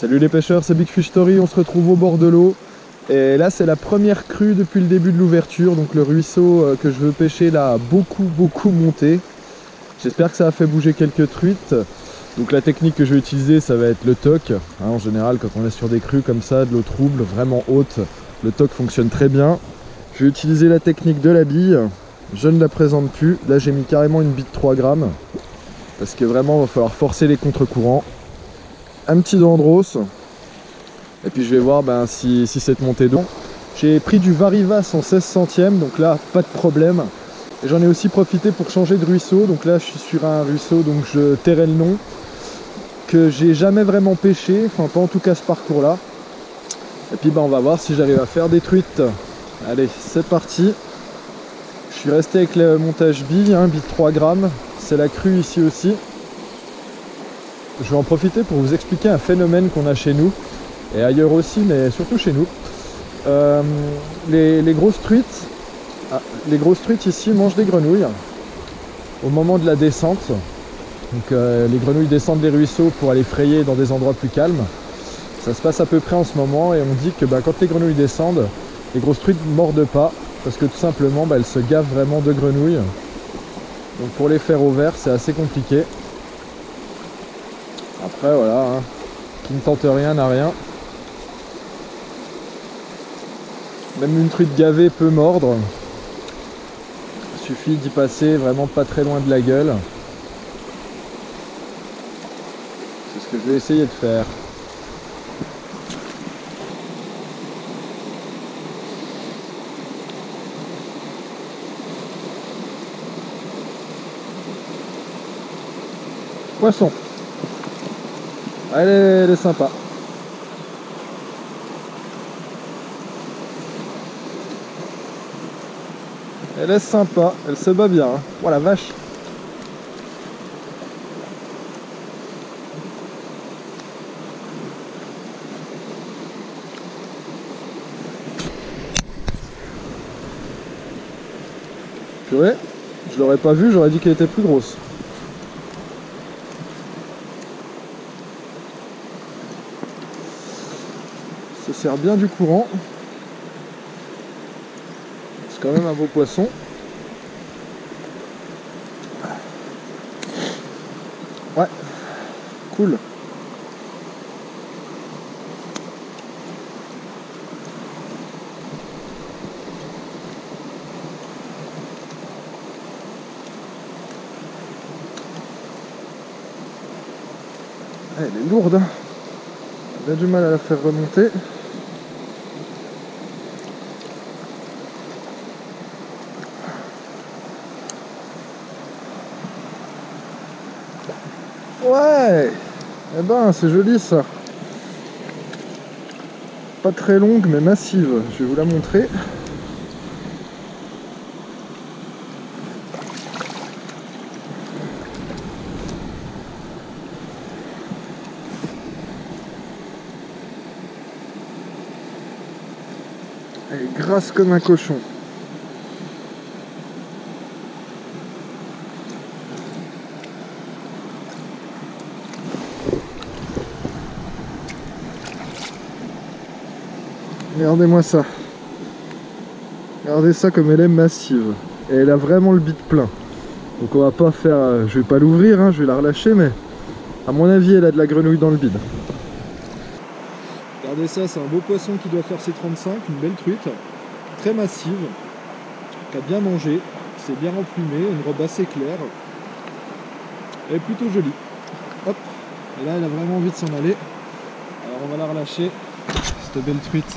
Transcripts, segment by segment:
Salut les pêcheurs, c'est Big Fish Story, on se retrouve au bord de l'eau. Et là c'est la première crue depuis le début de l'ouverture, donc le ruisseau que je veux pêcher là a beaucoup monté. J'espère que ça a fait bouger quelques truites. Donc la technique que je vais utiliser, ça va être le toc. En général, quand on est sur des crues comme ça, de l'eau trouble, vraiment haute, le toc fonctionne très bien. Je vais utiliser la technique de la bille. Je ne la présente plus. Là j'ai mis carrément une bille de 3 grammes. Parce que vraiment il va falloir forcer les contre-courants. Un petit dendros. Et puis je vais voir si cette montée d'eau. J'ai pris du Varivas en 16 centièmes, donc là pas de problème. Et j'en ai aussi profité pour changer de ruisseau. Donc là je suis sur un ruisseau, donc je tairai le nom, que j'ai jamais vraiment pêché, enfin pas en tout cas ce parcours là. Et puis on va voir si j'arrive à faire des truites. Allez, c'est parti. Je suis resté avec le montage bille, bille de 3 grammes. C'est la crue ici aussi. Je vais en profiter pour vous expliquer un phénomène qu'on a chez nous, et ailleurs aussi, mais surtout chez nous. Les grosses truites, ici mangent des grenouilles au moment de la descente. Donc les grenouilles descendent les ruisseaux pour aller frayer dans des endroits plus calmes. Ça se passe à peu près en ce moment, et on dit que quand les grenouilles descendent, les grosses truites ne mordent pas, parce que tout simplement elles se gavent vraiment de grenouilles. Donc pour les faire au vert, c'est assez compliqué. Après voilà, qui ne tente rien n'a rien. Même une truite gavée peut mordre. Il suffit d'y passer vraiment pas très loin de la gueule. C'est ce que je vais essayer de faire. Poisson. Elle est sympa. Elle est sympa, elle se bat bien. Oh la vache. Purée, je l'aurais pas vu, j'aurais dit qu'elle était plus grosse. Ça sert bien du courant. C'est quand même un beau poisson. Ouais, cool. Elle est lourde. J'ai du mal à la faire remonter. Ouais, eh ben c'est joli ça. Pas très longue mais massive. Je vais vous la montrer. Elle est grasse comme un cochon. Regardez-moi ça. Regardez ça comme elle est massive. Et elle a vraiment le bit plein. Donc on va pas faire... Je vais pas l'ouvrir, je vais la relâcher, mais à mon avis elle a de la grenouille dans le bide. Regardez ça, c'est un beau poisson qui doit faire ses 35, une belle truite. Très massive, qui a bien mangé, c'est bien emplumé, une robe assez claire. Elle est plutôt jolie. Hop, et là elle a vraiment envie de s'en aller. Alors on va la relâcher, cette belle truite.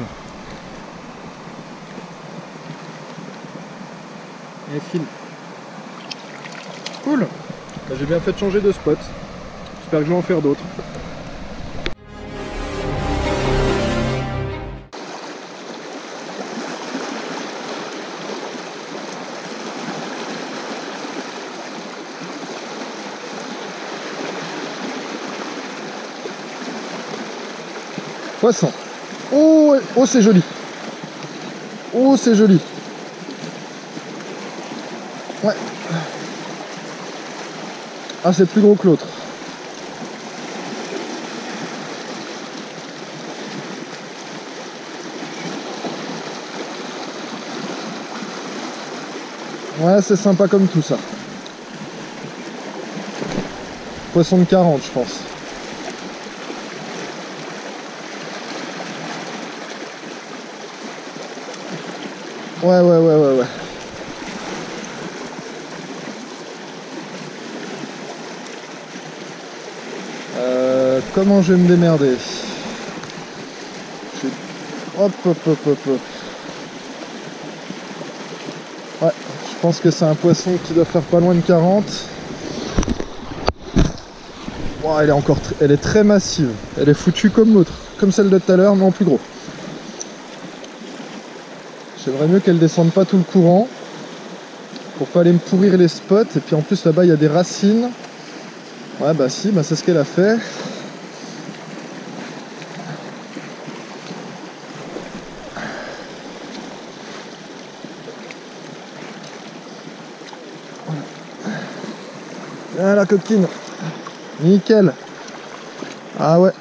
Et file. Cool. J'ai bien fait de changer de spot. J'espère que je vais en faire d'autres. Poisson. Oh, oh c'est joli. Oh c'est joli. Ouais. Ah c'est plus gros que l'autre. Ouais, c'est sympa comme tout ça. Poisson de 40, je pense. Ouais. Comment je vais me démerder? Hop. Ouais, je pense que c'est un poisson qui doit faire pas loin de 40. Wow, elle est très massive. Elle est foutue comme l'autre, comme celle de tout à l'heure, mais en plus gros. J'aimerais mieux qu'elle descende pas tout le courant pour pas aller me pourrir les spots. Et puis en plus là-bas il y a des racines. Ouais bah si, bah c'est ce qu'elle a fait. Ah la coquine. Nickel. Ah ouais.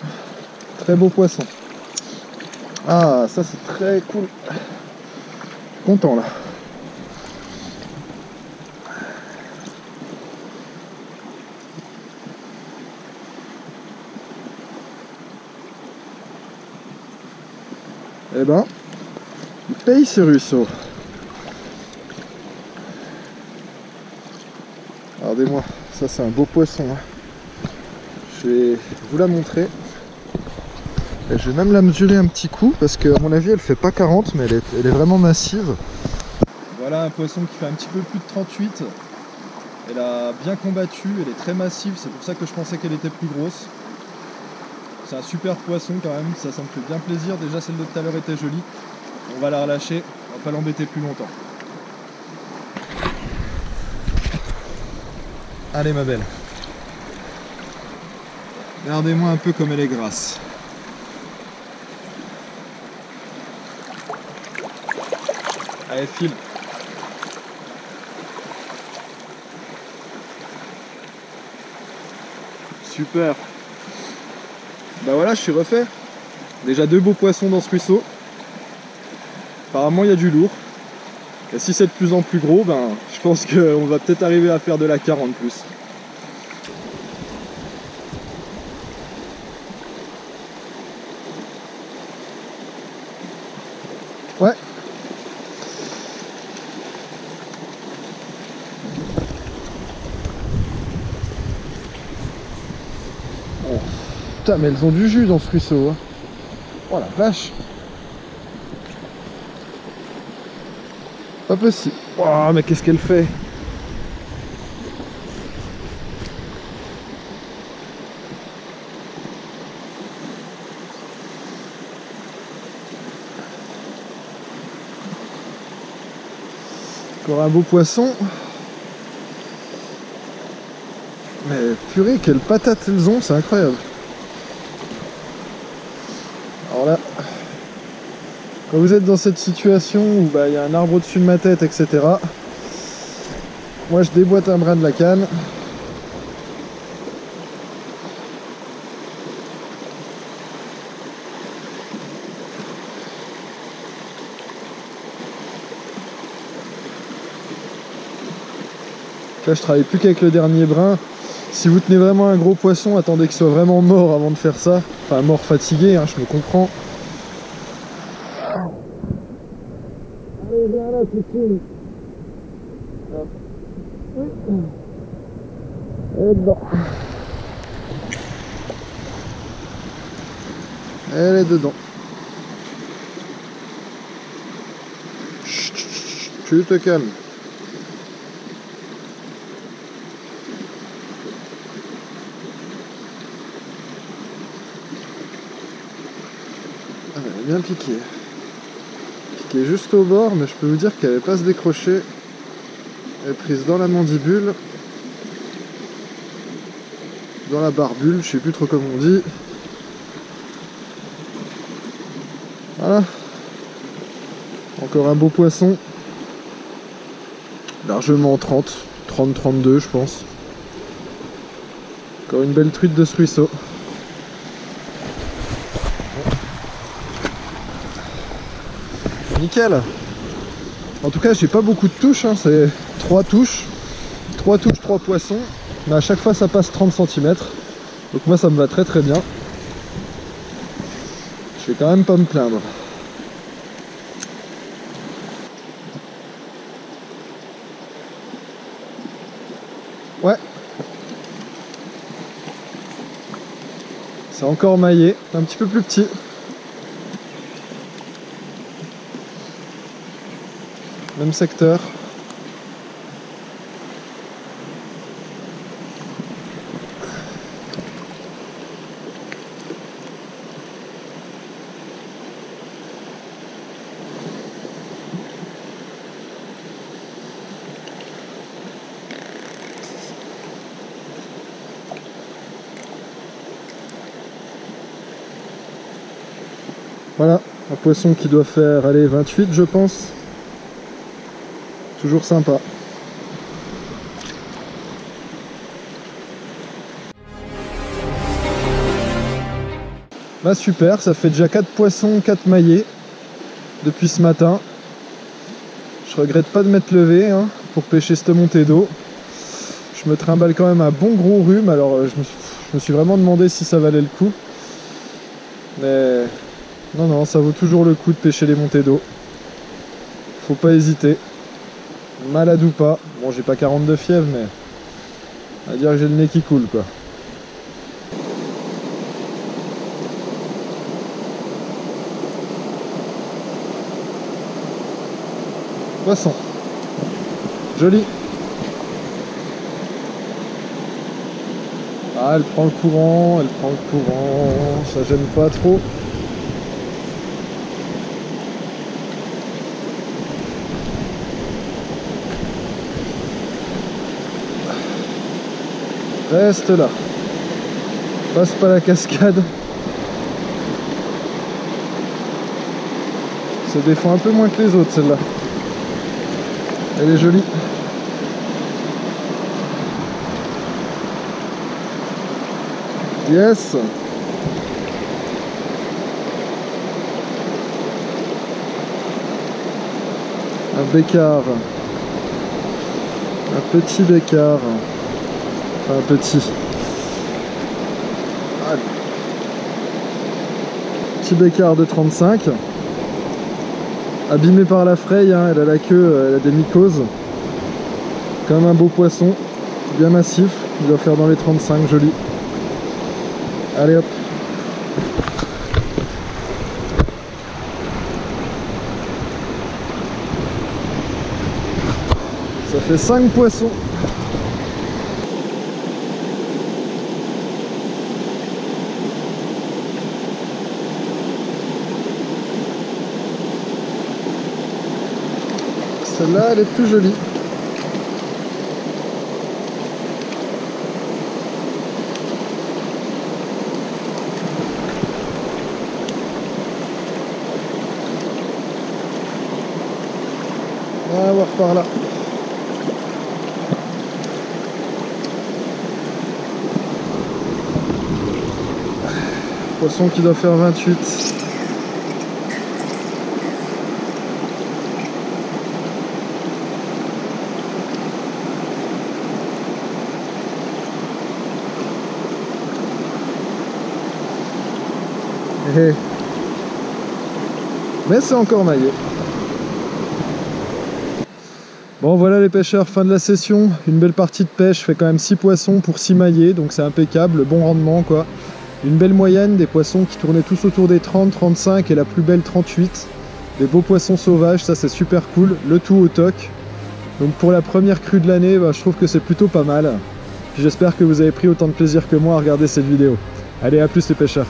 Très beau poisson. Ah ça c'est très cool. Content là. Eh ben, il paye ce ruisseau. Regardez-moi, ça c'est un beau poisson. Hein. Je vais vous la montrer. Et je vais même la mesurer un petit coup parce qu'à mon avis elle fait pas 40 mais elle est vraiment massive. Voilà un poisson qui fait un petit peu plus de 38. Elle a bien combattu, elle est très massive, c'est pour ça que je pensais qu'elle était plus grosse. C'est un super poisson quand même, ça me fait bien plaisir. Déjà celle de tout à l'heure était jolie. On va la relâcher, on va pas l'embêter plus longtemps. Allez ma belle. Regardez-moi un peu comme elle est grasse. Allez file. Super. Bah voilà, je suis refait. Déjà 2 beaux poissons dans ce ruisseau. Apparemment il y a du lourd. Et si c'est de plus en plus gros, ben je pense qu'on va peut-être arriver à faire de la 40 plus. Ouais. Oh. Putain mais elles ont du jus dans ce ruisseau. Hein. Oh la vache. Pas possible. Oh mais qu'est-ce qu'elle fait? Encore un beau poisson. Mais purée, quelle patate elles ont, c'est incroyable. Alors là, quand vous êtes dans cette situation où il y a un arbre au-dessus de ma tête, etc. Moi je déboîte un brin de la canne. Là je travaille plus qu'avec le dernier brin. Si vous tenez vraiment un gros poisson, attendez qu'il soit vraiment mort avant de faire ça. Enfin mort fatigué, hein, je me comprends. Allez viens là Christine. Elle est dedans. Elle est dedans. Chut, chut, chut, tu te calmes. Ah, elle est bien piquée. Piquée juste au bord, mais je peux vous dire qu'elle n'est pas se décrocher. Elle est prise dans la mandibule. Dans la barbule, je sais plus trop comment on dit. Voilà. Encore un beau poisson. Largement 30, 32 je pense. Encore une belle truite de ce ruisseau. Nickel. En tout cas j'ai pas beaucoup de touches, hein. C'est 3 touches, 3 poissons, mais à chaque fois ça passe 30 cm. Donc moi ça me va très bien. Je vais quand même pas me plaindre. Ouais. C'est encore maillé, un petit peu plus petit. Même secteur. Voilà, un poisson qui doit faire, allez, 28 je pense. Toujours sympa. Bah super, ça fait déjà 4 poissons, 4 maillets depuis ce matin. Je regrette pas de m'être levé hein, pour pêcher cette montée d'eau. Je me trimballe quand même un bon gros rhume, alors je me suis vraiment demandé si ça valait le coup. Mais non, ça vaut toujours le coup de pêcher les montées d'eau. Faut pas hésiter. Malade ou pas. Bon, j'ai pas 42 fièvre, mais on va dire que j'ai le nez qui coule, quoi. Poisson. Joli. Ah, elle prend le courant, ça gêne pas trop. Reste là. Passe pas la cascade. Se défend un peu moins que les autres, celle-là. Elle est jolie. Yes. Un bécard. Un petit bécard. Enfin, un petit. Allez. Petit bécard de 35. Abîmé par la fraye, hein, elle a la queue, elle a des mycoses. Quand même un beau poisson, bien massif. Il doit faire dans les 35, joli. Allez hop. Ça fait 5 poissons. Celle-là, elle est plus jolie. On va voir par là. Poisson qui doit faire 28. Mais c'est encore maillé. Bon voilà les pêcheurs, fin de la session. Une belle partie de pêche, fait quand même 6 poissons pour 6 maillets, donc c'est impeccable, bon rendement quoi. Une belle moyenne, des poissons qui tournaient tous autour des 30, 35 et la plus belle 38. Des beaux poissons sauvages, ça c'est super cool, le tout au toc. Donc pour la première crue de l'année, je trouve que c'est plutôt pas mal. J'espère que vous avez pris autant de plaisir que moi à regarder cette vidéo. Allez, à plus les pêcheurs.